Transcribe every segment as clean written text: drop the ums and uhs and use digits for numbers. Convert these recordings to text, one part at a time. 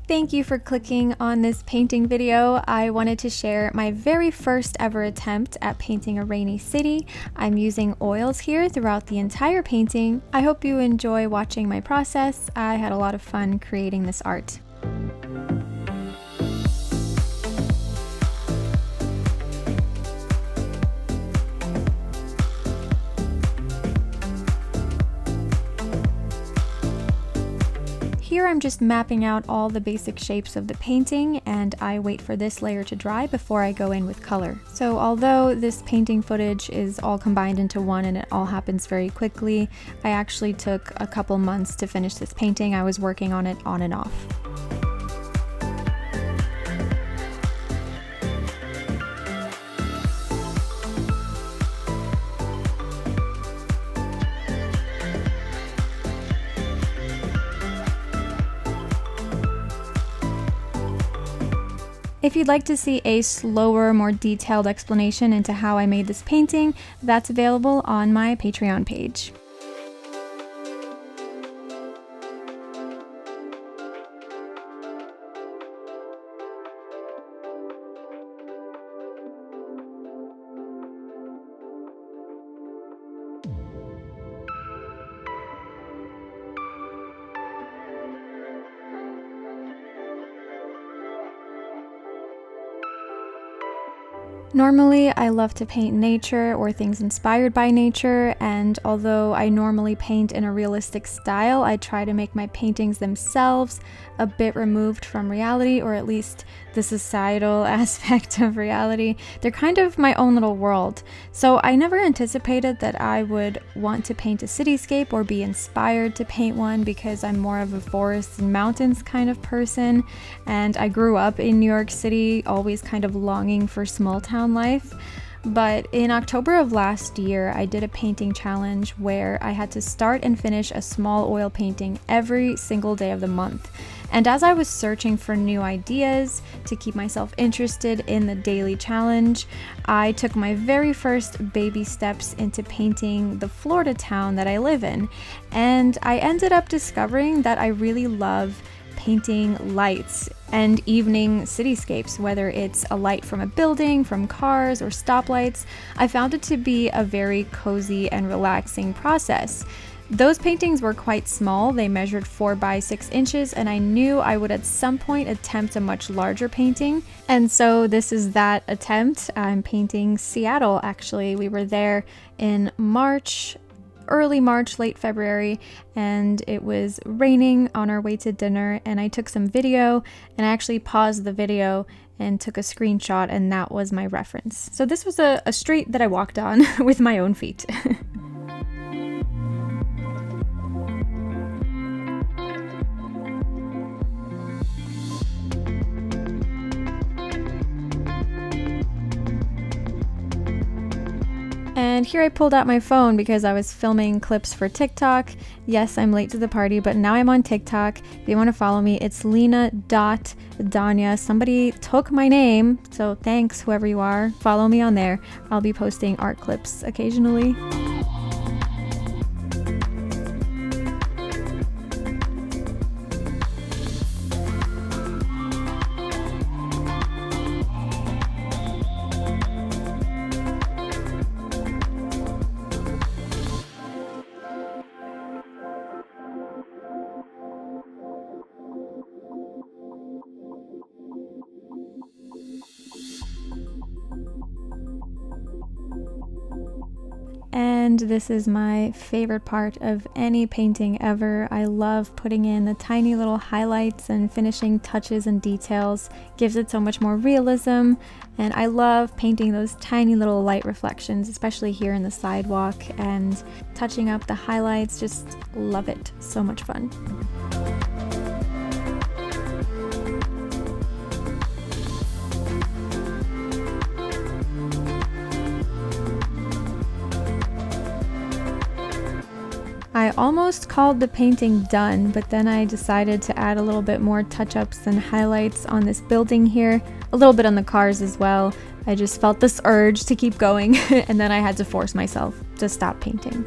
Thank you for clicking on this painting video. I wanted to share my very first ever attempt at painting a rainy city. I'm using oils here throughout the entire painting. I hope you enjoy watching my process. I had a lot of fun creating this art. Here I'm just mapping out all the basic shapes of the painting, and I wait for this layer to dry before I go in with color. So although this painting footage is all combined into one and it all happens very quickly, I actually took a couple months to finish this painting. I was working on it on and off. If you'd like to see a slower, more detailed explanation into how I made this painting, that's available on my Patreon page. Normally, I love to paint nature or things inspired by nature, and although I normally paint in a realistic style, I try to make my paintings themselves a bit removed from reality, or at least the societal aspect of reality. They're kind of my own little world. So I never anticipated that I would want to paint a cityscape or be inspired to paint one, because I'm more of a forests and mountains kind of person, and I grew up in New York City, always kind of longing for small town life. But in October of last year, I did a painting challenge where I had to start and finish a small oil painting every single day of the month. And as I was searching for new ideas to keep myself interested in the daily challenge, I took my very first baby steps into painting the Florida town that I live in. And I ended up discovering that I really love painting lights and evening cityscapes, whether it's a light from a building, from cars, or stoplights. I found it to be a very cozy and relaxing process. Those paintings were quite small. They measured 4 by 6 inches, and I knew I would at some point attempt a much larger painting. And so this is that attempt. I'm painting Seattle, actually. We were there in March, early March, late February, and it was raining on our way to dinner, and I took some video, and I actually paused the video and took a screenshot, and that was my reference. So this was a street that I walked on with my own feet. And here I pulled out my phone because I was filming clips for TikTok. Yes, I'm late to the party, but now I'm on TikTok. If you want to follow me, it's Lena.Danya. Somebody took my name, so thanks whoever you are. Follow me on there. I'll be posting art clips occasionally. And this is my favorite part of any painting ever. I love putting in the tiny little highlights and finishing touches and details. Gives it so much more realism, and I love painting those tiny little light reflections, especially here in the sidewalk, and touching up the highlights. Just love it. So much fun. I almost called the painting done, but then I decided to add a little bit more touch-ups and highlights on this building here, a little bit on the cars as well. I just felt this urge to keep going, and then I had to force myself to stop painting.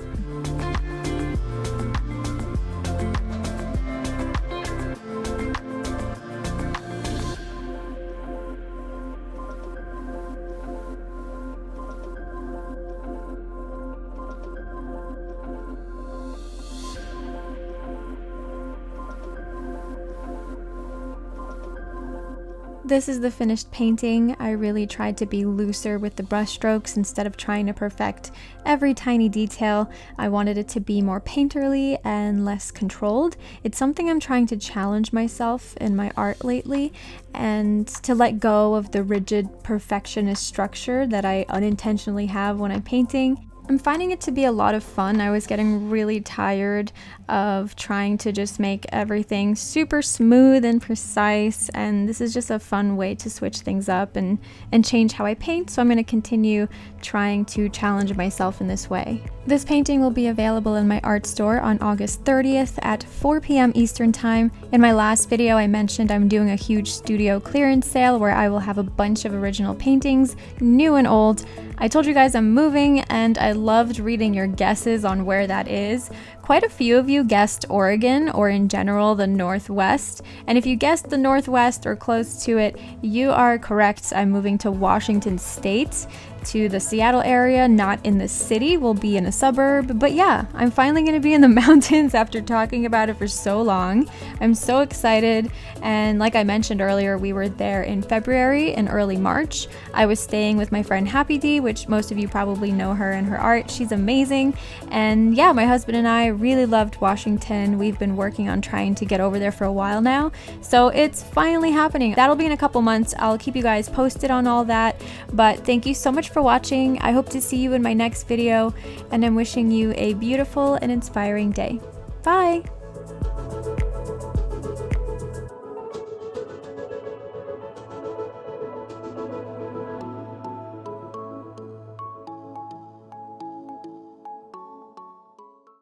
This is the finished painting. I really tried to be looser with the brush strokes instead of trying to perfect every tiny detail. I wanted it to be more painterly and less controlled. It's something I'm trying to challenge myself in my art lately, and to let go of the rigid perfectionist structure that I unintentionally have when I'm painting. I'm finding it to be a lot of fun. I was getting really tired of trying to just make everything super smooth and precise, and this is just a fun way to switch things up and change how I paint, so I'm going to continue trying to challenge myself in this way. This painting will be available in my art store on August 30th at 4 p.m. Eastern Time. In my last video, I mentioned I'm doing a huge studio clearance sale where I will have a bunch of original paintings, new and old. I told you guys I'm moving, and I loved reading your guesses on where that is. Quite a few of you guessed Oregon, or in general the Northwest, and if you guessed the Northwest or close to it, you are correct. I'm moving to Washington State, to the Seattle area, not in the city. We'll be in a suburb, but yeah, I'm finally going to be in the mountains after talking about it for so long. I'm so excited, and like I mentioned earlier, we were there in February and early March. I was staying with my friend Happy D, which most of you probably know her and her art. She's amazing, and yeah, my husband and I really loved Washington. We've been working on trying to get over there for a while now, so it's finally happening. That'll be in a couple months. I'll keep you guys posted on all that, but thank you so much for watching. I hope to see you in my next video, and I'm wishing you a beautiful and inspiring day. Bye!